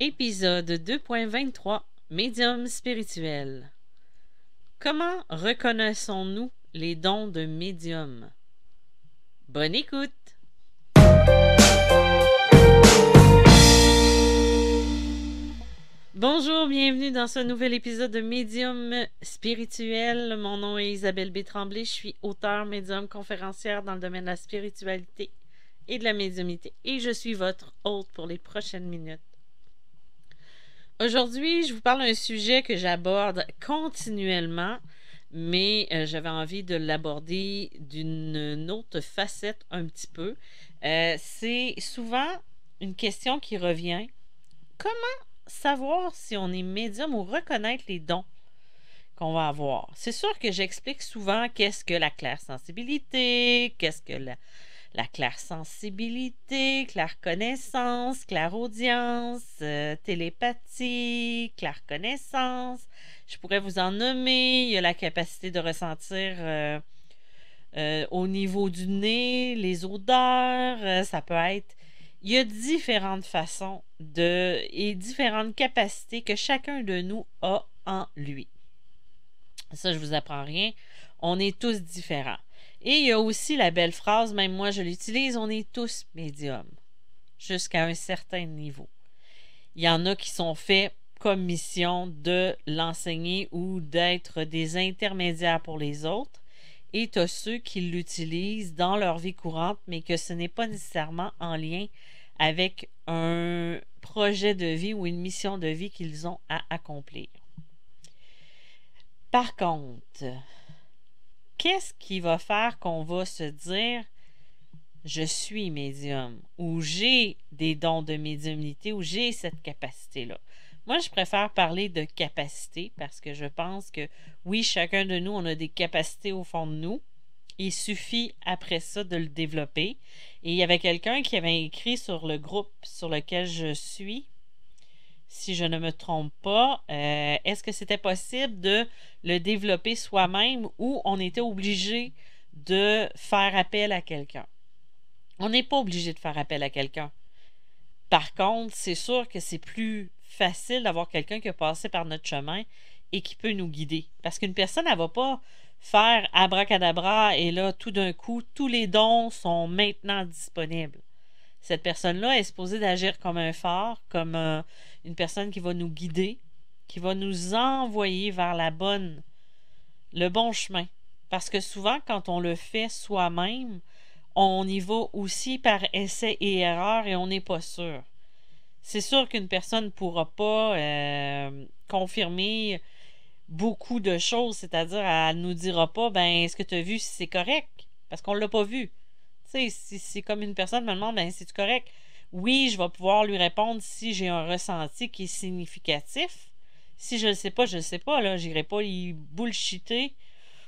Épisode 2.23 Médium spirituel. Comment reconnaissons-nous les dons de médium? Bonne écoute! Bonjour, bienvenue dans ce nouvel épisode de Médium spirituel. Mon nom est Isabelle B. Tremblay, je suis auteure, médium, conférencière dans le domaine de la spiritualité et de la médiumnité et je suis votre hôte pour les prochaines minutes. Aujourd'hui, je vous parle d'un sujet que j'aborde continuellement, mais j'avais envie de l'aborder d'une autre facette un petit peu. C'est souvent une question qui revient. Comment savoir si on est médium ou reconnaître les dons qu'on va avoir? C'est sûr que j'explique souvent qu'est-ce que la clairsensibilité, qu'est-ce que la clairsensibilité, clairconnaissance, clairaudience, télépathie, clairconnaissance. Je pourrais vous en nommer. Il y a la capacité de ressentir au niveau du nez, les odeurs. Ça peut être... Il y a différentes façons et différentes capacités que chacun de nous a en lui. Ça, je vous apprends rien. On est tous différents. Et il y a aussi la belle phrase, même moi je l'utilise, on est tous médiums, jusqu'à un certain niveau. Il y en a qui sont faits comme mission de l'enseigner ou d'être des intermédiaires pour les autres, et tu as ceux qui l'utilisent dans leur vie courante, mais que ce n'est pas nécessairement en lien avec un projet de vie ou une mission de vie qu'ils ont à accomplir. Par contre, qu'est-ce qui va faire qu'on va se dire « je suis médium » ou « j'ai des dons de médiumnité » ou « j'ai cette capacité-là ». Moi, je préfère parler de capacité parce que je pense que, oui, chacun de nous, on a des capacités au fond de nous. Il suffit après ça de le développer. Et il y avait quelqu'un qui avait écrit sur le groupe sur lequel je suis, si je ne me trompe pas, est-ce que c'était possible de le développer soi-même ou on était obligé de faire appel à quelqu'un? On n'est pas obligé de faire appel à quelqu'un. Par contre, c'est sûr que c'est plus facile d'avoir quelqu'un qui a passé par notre chemin et qui peut nous guider. Parce qu'une personne, elle ne va pas faire abracadabra et là, tout d'un coup, tous les dons sont maintenant disponibles. Cette personne-là est supposée d'agir comme un phare, comme une personne qui va nous guider, qui va nous envoyer vers le bon chemin. Parce que souvent, quand on le fait soi-même, on y va aussi par essai et erreur et on n'est pas sûr. C'est sûr qu'une personne ne pourra pas confirmer beaucoup de choses, c'est-à-dire elle ne nous dira pas, ben, est-ce que tu as vu si c'est correct? Parce qu'on ne l'a pas vu. Tu sais, si c'est comme une personne me demande, ben, c'est-tu correct? Oui, je vais pouvoir lui répondre si j'ai un ressenti qui est significatif. Si je ne le sais pas, je ne le sais pas, là. J'irai pas lui bullshiter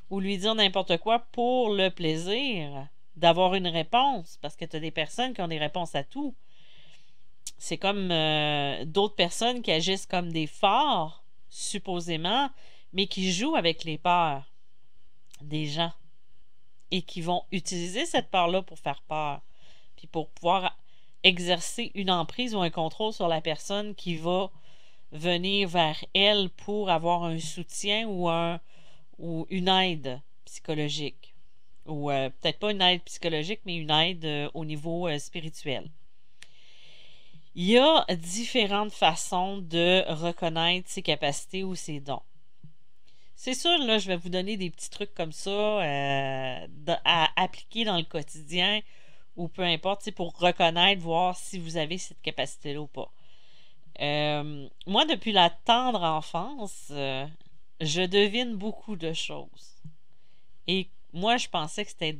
ou lui dire n'importe quoi pour le plaisir d'avoir une réponse, parce que tu as des personnes qui ont des réponses à tout. C'est comme d'autres personnes qui agissent comme des phares, supposément, mais qui jouent avec les peurs des gens et qui vont utiliser cette peur-là pour faire peur, puis pour pouvoir exercer une emprise ou un contrôle sur la personne qui va venir vers elle pour avoir un soutien ou une aide psychologique. Ou peut-être pas une aide psychologique, mais une aide au niveau spirituel. Il y a différentes façons de reconnaître ses capacités ou ses dons. C'est sûr, là, je vais vous donner des petits trucs comme ça à appliquer dans le quotidien ou peu importe, pour reconnaître, voir si vous avez cette capacité-là ou pas. Moi, depuis la tendre enfance, je devine beaucoup de choses. Et moi, je pensais que c'était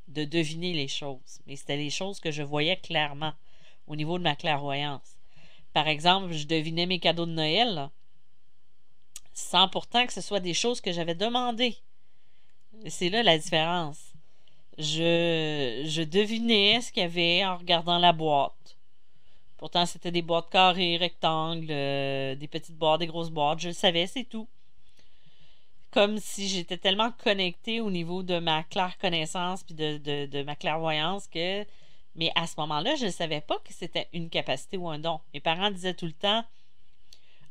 de deviner les choses, mais c'était les choses que je voyais clairement au niveau de ma clairvoyance. Par exemple, je devinais mes cadeaux de Noël, là, sans pourtant que ce soit des choses que j'avais demandées. C'est là la différence. Je devinais ce qu'il y avait en regardant la boîte. Pourtant, c'était des boîtes carrées, rectangles, des petites boîtes, des grosses boîtes. Je le savais, c'est tout. Comme si j'étais tellement connectée au niveau de ma claire connaissance puis de ma clairvoyance que Mais à ce moment-là, je ne savais pas que c'était une capacité ou un don. Mes parents disaient tout le temps,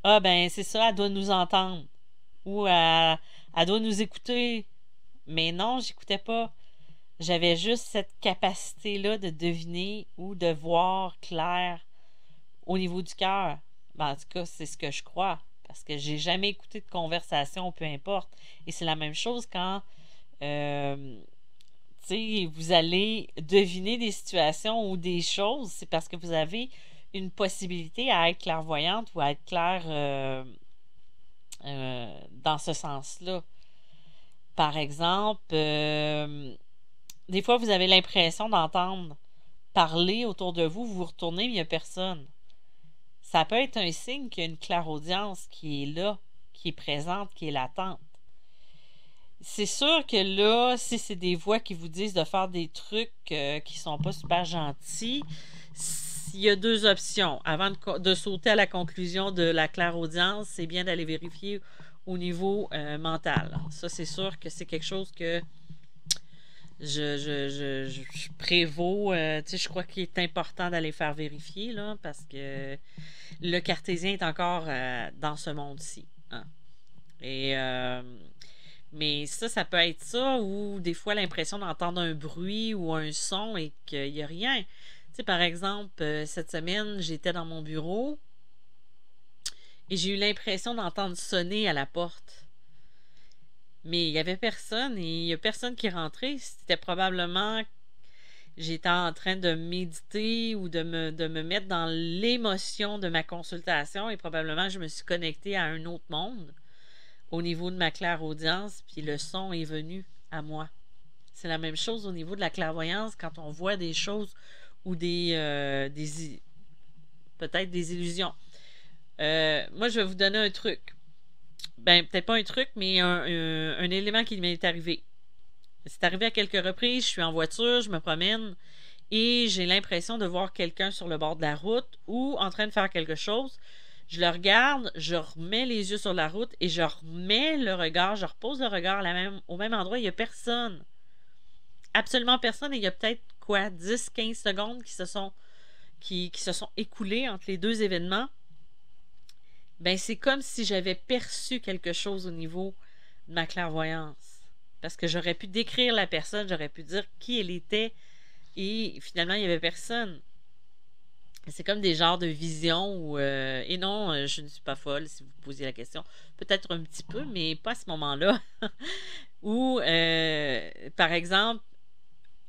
ah ben c'est ça, elle doit nous entendre. Ou elle doit nous écouter. Mais non, j'écoutais pas. J'avais juste cette capacité-là de deviner ou de voir clair au niveau du cœur. Ben, en tout cas, c'est ce que je crois. Parce que j'ai jamais écouté de conversation, peu importe. Et c'est la même chose quand euh, tu sais, vous allez deviner des situations ou des choses, c'est parce que vous avez une possibilité à être clairvoyante ou à être clair dans ce sens-là. Par exemple, des fois, vous avez l'impression d'entendre parler autour de vous, vous vous retournez, mais il n'y a personne. Ça peut être un signe qu'il y a une clairaudience qui est là, qui est présente, qui est latente. C'est sûr que là, si c'est des voix qui vous disent de faire des trucs qui sont pas super gentils, il y a deux options. Avant de sauter à la conclusion de la clairaudience, c'est bien d'aller vérifier au niveau mental. Ça, c'est sûr que c'est quelque chose que je prévaux. Tu sais, je crois qu'il est important d'aller faire vérifier, là, parce que le cartésien est encore dans ce monde-ci. Hein. Et mais ça peut être ça, ou des fois l'impression d'entendre un bruit ou un son et qu'il n'y a rien. Tu sais, par exemple, cette semaine, j'étais dans mon bureau et j'ai eu l'impression d'entendre sonner à la porte. Mais il n'y avait personne et il n'y a personne qui rentrait. C'était probablement j'étais en train de méditer ou de me mettre dans l'émotion de ma consultation et probablement je me suis connectée à un autre monde au niveau de ma clairaudience, puis le son est venu à moi. C'est la même chose au niveau de la clairvoyance quand on voit des choses ou peut-être des illusions. Moi, je vais vous donner un truc. Ben, peut-être pas un truc, mais un élément qui m'est arrivé. C'est arrivé à quelques reprises, je suis en voiture, je me promène et j'ai l'impression de voir quelqu'un sur le bord de la route ou en train de faire quelque chose. Je le regarde, je remets les yeux sur la route et je remets le regard, je repose le regard au même endroit. Il n'y a personne. Absolument personne. Et il y a peut-être quoi, 10-15 secondes qui se sont écoulées entre les deux événements. Ben, c'est comme si j'avais perçu quelque chose au niveau de ma clairvoyance. Parce que j'aurais pu décrire la personne, j'aurais pu dire qui elle était et finalement, il n'y avait personne. C'est comme des genres de visions où, et non, je ne suis pas folle si vous posiez la question. Peut-être un petit peu, mais pas à ce moment-là. Ou, par exemple,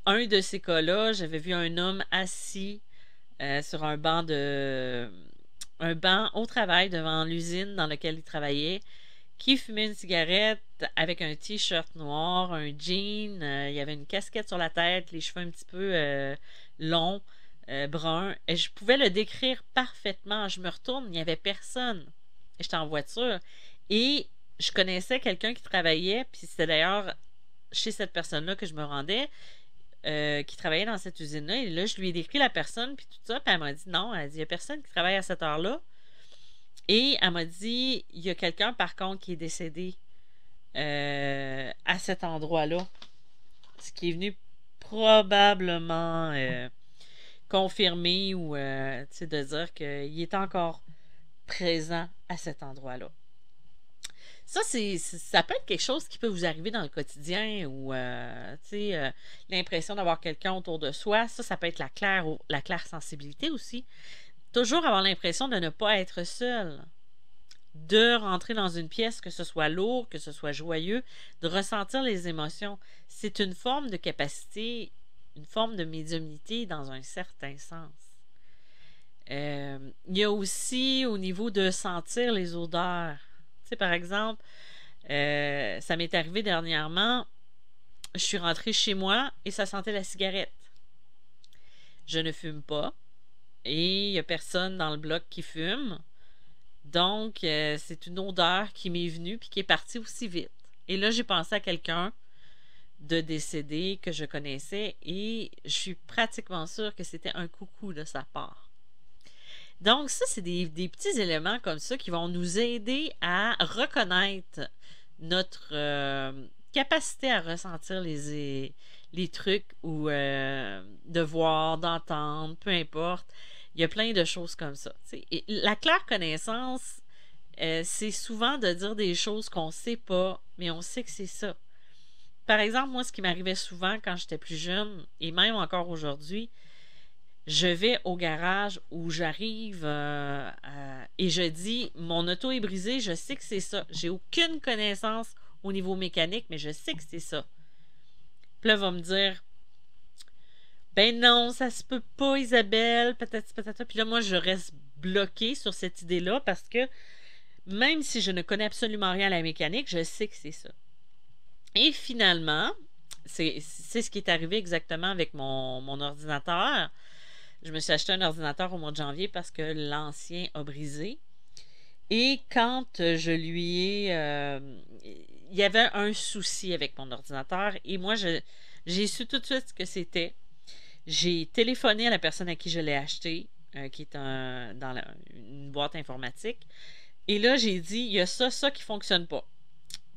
un de ces cas-là, j'avais vu un homme assis sur un banc au travail devant l'usine dans laquelle il travaillait, qui fumait une cigarette avec un t-shirt noir, un jean, il y avait une casquette sur la tête, les cheveux un petit peu longs, bruns. Et je pouvais le décrire parfaitement. Je me retourne, il n'y avait personne. J'étais en voiture. Et je connaissais quelqu'un qui travaillait, puis c'était d'ailleurs chez cette personne-là que je me rendais, qui travaillait dans cette usine-là. Et là, je lui ai décrit la personne, puis tout ça, puis elle m'a dit non, elle a dit, il n'y a personne qui travaille à cette heure-là. Et elle m'a dit, il y a quelqu'un, par contre, qui est décédé à cet endroit-là. Ce qui est venu probablement confirmer ou de dire qu'il est encore présent à cet endroit-là. Ça peut être quelque chose qui peut vous arriver dans le quotidien ou l'impression d'avoir quelqu'un autour de soi. Ça peut être la claire sensibilité aussi. Toujours avoir l'impression de ne pas être seul. De rentrer dans une pièce, que ce soit lourd, que ce soit joyeux, de ressentir les émotions. C'est une forme de capacité, une forme de médiumnité dans un certain sens. Il y a aussi au niveau de sentir les odeurs. Tu sais, par exemple, ça m'est arrivé dernièrement, je suis rentrée chez moi et ça sentait la cigarette. Je ne fume pas et il n'y a personne dans le bloc qui fume. Donc, c'est une odeur qui m'est venue puis qui est partie aussi vite. Et là, j'ai pensé à quelqu'un de décédé que je connaissais et je suis pratiquement sûre que c'était un coucou de sa part. Donc, ça, c'est des petits éléments comme ça qui vont nous aider à reconnaître notre capacité à ressentir les trucs ou de voir, d'entendre, peu importe. Il y a plein de choses comme ça. Et la claire connaissance, c'est souvent de dire des choses qu'on sait pas, mais on sait que c'est ça. Par exemple, moi, ce qui m'arrivait souvent quand j'étais plus jeune, et même encore aujourd'hui, je vais au garage où j'arrive et je dis mon auto est brisée, je sais que c'est ça. J'ai aucune connaissance au niveau mécanique, mais je sais que c'est ça. Puis là, elle va me dire ben non, ça se peut pas, Isabelle, patati patata. Puis là, moi, je reste bloquée sur cette idée-là parce que même si je ne connais absolument rien à la mécanique, je sais que c'est ça. Et finalement, c'est ce qui est arrivé exactement avec mon ordinateur. Je me suis acheté un ordinateur au mois de janvier parce que l'ancien a brisé. Et quand je lui ai... il y avait un souci avec mon ordinateur et moi, j'ai su tout de suite ce que c'était. J'ai téléphoné à la personne à qui je l'ai acheté, qui est une boîte informatique. Et là, j'ai dit, il y a ça qui fonctionne pas.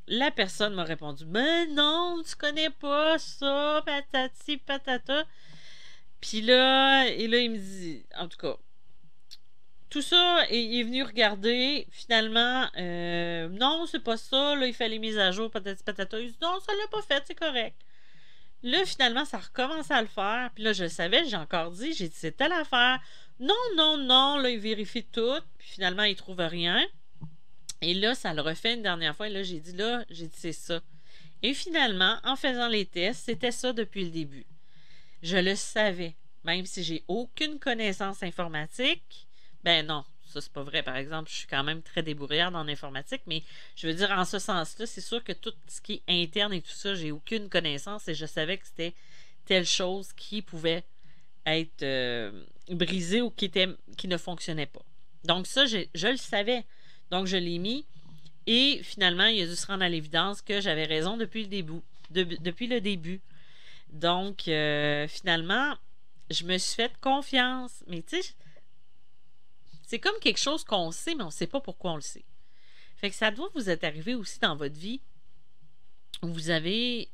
La personne m'a répondu, mais non, tu connais pas ça, patati patata. Puis là, il me dit, en tout cas, tout ça, il est venu regarder. Finalement, non, c'est pas ça. Là, il fait les mises à jour, patati patata. Il dit, non, ça l'a pas fait, c'est correct. Là, finalement, ça recommence à le faire. Puis là, je le savais, j'ai encore dit, j'ai dit, c'est telle affaire. Non, non, non. Là, il vérifie tout. Puis finalement, il trouve rien. Et là, ça le refait une dernière fois. Et là, j'ai dit, c'est ça. Et finalement, en faisant les tests, c'était ça depuis le début. Je le savais. Même si j'ai aucune connaissance informatique, ben non, ça c'est pas vrai. Par exemple, je suis quand même très débrouillarde en informatique, mais je veux dire, en ce sens-là, c'est sûr que tout ce qui est interne et tout ça, j'ai aucune connaissance et je savais que c'était telle chose qui pouvait être brisée ou qui ne fonctionnait pas. Donc ça, je le savais. Donc je l'ai mis et finalement, il a dû se rendre à l'évidence que j'avais raison depuis le début. Depuis le début. Donc, finalement, je me suis fait confiance. Mais tu sais, c'est comme quelque chose qu'on sait, mais on ne sait pas pourquoi on le sait. Fait que ça doit vous être arrivé aussi dans votre vie où vous avez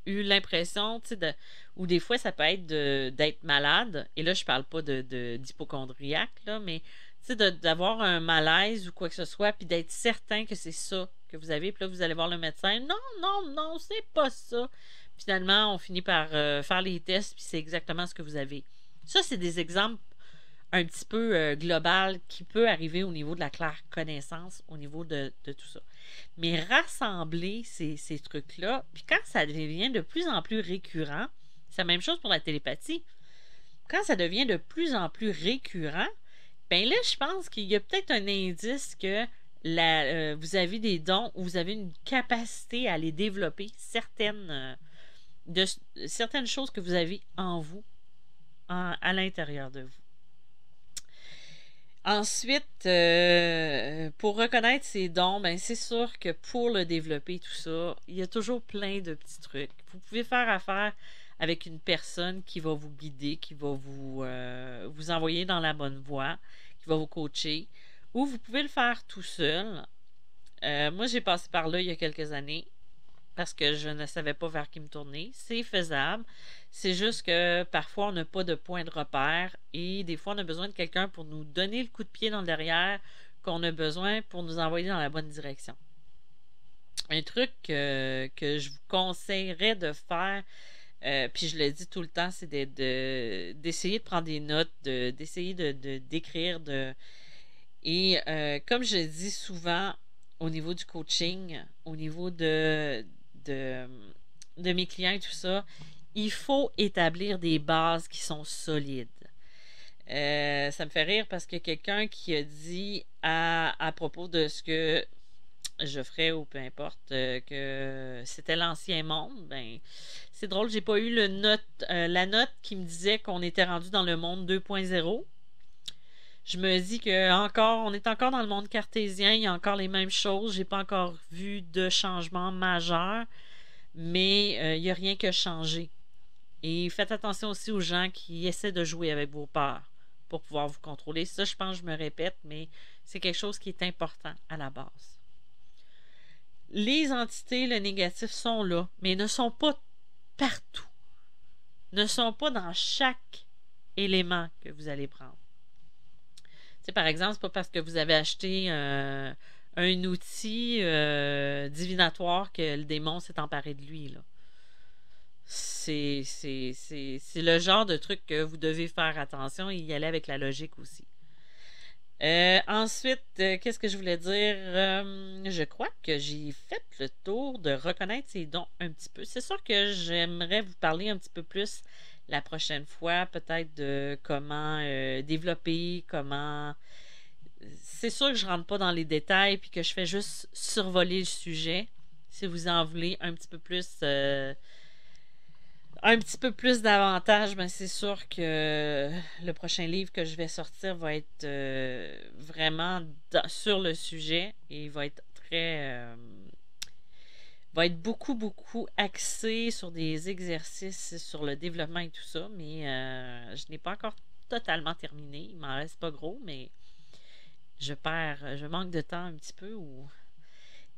eu l'impression, tu sais, ou des fois ça peut être d'être malade. Et là, je parle pas d'hypochondriaque, là, mais tu sais, d'avoir un malaise ou quoi que ce soit, puis d'être certain que c'est ça que vous avez. Puis là, vous allez voir le médecin. Non, non, non, c'est pas ça. Finalement, on finit par faire les tests, puis c'est exactement ce que vous avez. Ça, c'est des exemples un petit peu global qui peut arriver au niveau de la claire connaissance, au niveau de tout ça. Mais rassembler ces trucs-là, puis quand ça devient de plus en plus récurrent, c'est la même chose pour la télépathie. Quand ça devient de plus en plus récurrent, ben là, je pense qu'il y a peut-être un indice que vous avez des dons ou vous avez une capacité à les développer, certaines choses que vous avez en vous, à l'intérieur de vous. Ensuite, pour reconnaître ses dons, ben c'est sûr que pour le développer, tout ça, il y a toujours plein de petits trucs. Vous pouvez faire affaire avec une personne qui va vous guider, qui va vous envoyer dans la bonne voie, qui va vous coacher, ou vous pouvez le faire tout seul. Moi, j'ai passé par là il y a quelques années parce que je ne savais pas vers qui me tourner. C'est faisable. C'est juste que parfois, on n'a pas de point de repère et des fois, on a besoin de quelqu'un pour nous donner le coup de pied dans le derrière qu'on a besoin pour nous envoyer dans la bonne direction. Un truc que je vous conseillerais de faire, puis je le dis tout le temps, c'est d'essayer de prendre des notes, d'essayer d'écrire. Et comme je dis souvent au niveau du coaching, au niveau de, de mes clients et tout ça, il faut établir des bases qui sont solides. Ça me fait rire parce que quelqu'un qui a dit à propos de ce que je ferais ou peu importe, que c'était l'ancien monde, ben c'est drôle, j'ai pas eu la note qui me disait qu'on était rendu dans le monde 2.0. Je me dis que on est encore dans le monde cartésien, il y a encore les mêmes choses, j'ai pas encore vu de changement majeur, mais il n'y a rien que changé. Et faites attention aussi aux gens qui essaient de jouer avec vos peurs pour pouvoir vous contrôler. Ça, je pense que je me répète, mais c'est quelque chose qui est important à la base. Les entités, le négatif sont là, mais ne sont pas partout. ne sont pas dans chaque élément que vous allez prendre. Tu sais, par exemple, c'est pas parce que vous avez acheté un outil divinatoire que le démon s'est emparé de lui, là. C'est le genre de truc que vous devez faire attention et y aller avec la logique aussi. Ensuite, qu'est-ce que je voulais dire? Je crois que j'ai fait le tour de reconnaître ses dons un petit peu. C'est sûr que j'aimerais vous parler un petit peu plus la prochaine fois, peut-être de comment développer, comment... C'est sûr que je rentre pas dans les détails puis que je fais juste survoler le sujet. Si vous en voulez un petit peu plus d'avantages, ben c'est sûr que le prochain livre que je vais sortir va être vraiment sur le sujet et va être va être beaucoup axé sur des exercices, sur le développement et tout ça, mais je n'ai pas encore totalement terminé. Il m'en reste pas gros, mais je manque de temps un petit peu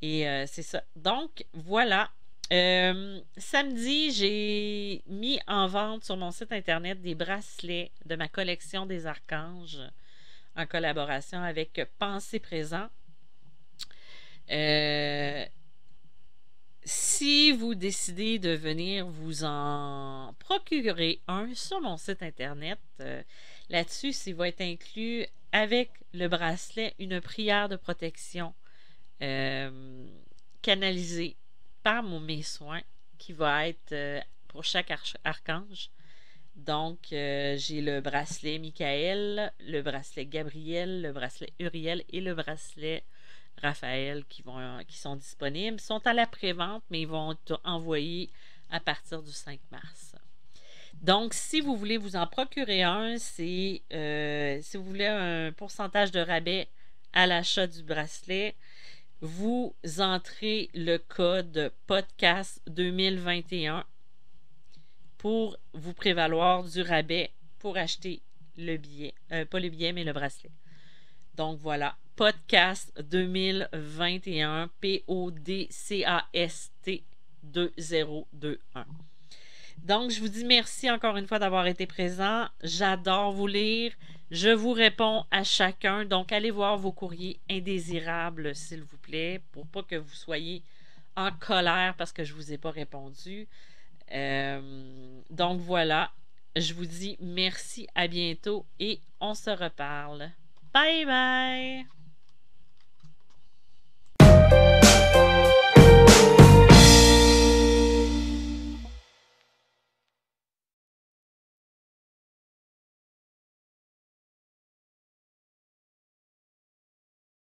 et c'est ça. Donc, voilà. Samedi, j'ai mis en vente sur mon site internet des bracelets de ma collection des archanges en collaboration avec Pensée Présent. Si vous décidez de venir vous en procurer un sur mon site internet, là-dessus, il va être inclus avec le bracelet une prière de protection canalisée par mes soins qui va être pour chaque archange. Donc, j'ai le bracelet Michael, le bracelet Gabriel, le bracelet Uriel et le bracelet Raphaël qui sont disponibles. Ils sont à la prévente, mais ils vont être envoyés à partir du 5 mars. Donc, si vous voulez vous en procurer un, si vous voulez un pourcentage de rabais à l'achat du bracelet, vous entrez le code podcast 2021 pour vous prévaloir du rabais pour acheter le billet. Pas le billet, mais le bracelet. Donc voilà, podcast 2021, podcast 2021. Donc, je vous dis merci encore une fois d'avoir été présent. J'adore vous lire. Je vous réponds à chacun. Donc, allez voir vos courriers indésirables, s'il vous plaît, pour pas que vous soyez en colère parce que je ne vous ai pas répondu. Donc, voilà. Je vous dis merci, à bientôt et on se reparle. Bye bye!